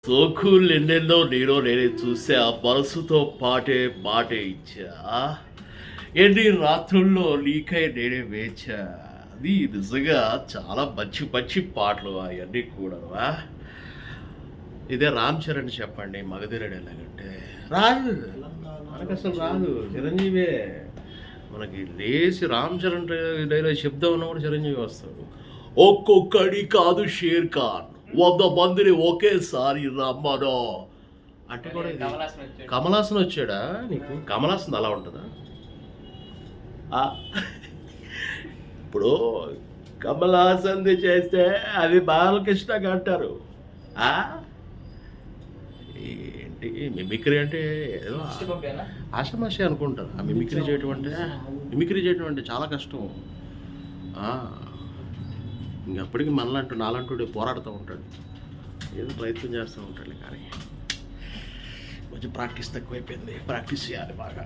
సోకులు ఎన్నెన్నో నేనే చూసా, మనసుతో మాటే ఇచ్చా. ఎన్ని రాత్రుల్లో నీకై నేనే వేచా. అది నిజంగా చాలా మంచి మంచి పాటలు అవన్నీ కూడా. ఇదే రామ్ చరణ్ చెప్పండి మగధీరుడు ఎలాగంటే రాదు, మనకు అసలు రాదు. చిరంజీవే మనకి లేచి రామ్ చరణ్ డైలాగ్ చెప్దాం ఉన్నప్పుడు చిరంజీవి వస్తాడు. ఒక్కొక్కడి కాదు షేర్ ఖాన్, 100 మందిని ఒకేసారి రమ్మను అంటే కూడా ఇది కమలాసన్ వచ్చాడా? నీకు కమలాసన్ అలా ఉంటుందా? ఇప్పుడు కమలాసంది చేస్తే అది బాలకృష్ణగా అంటారు. ఏంటి మిమిక్రీ అంటే ఏదో ఆషమాషి అనుకుంటారు. ఆ మిమిక్రీ చేయటం అంటే చాలా కష్టం. ఇంకప్పటికి నాలంటూ పోరాడుతూ ఉంటాడు, ఏదో ప్రయత్నం చేస్తూ ఉంటాడు. కానీ కొంచెం ప్రాక్టీస్ తక్కువైపోయింది, ప్రాక్టీస్ చేయాలి బాగా.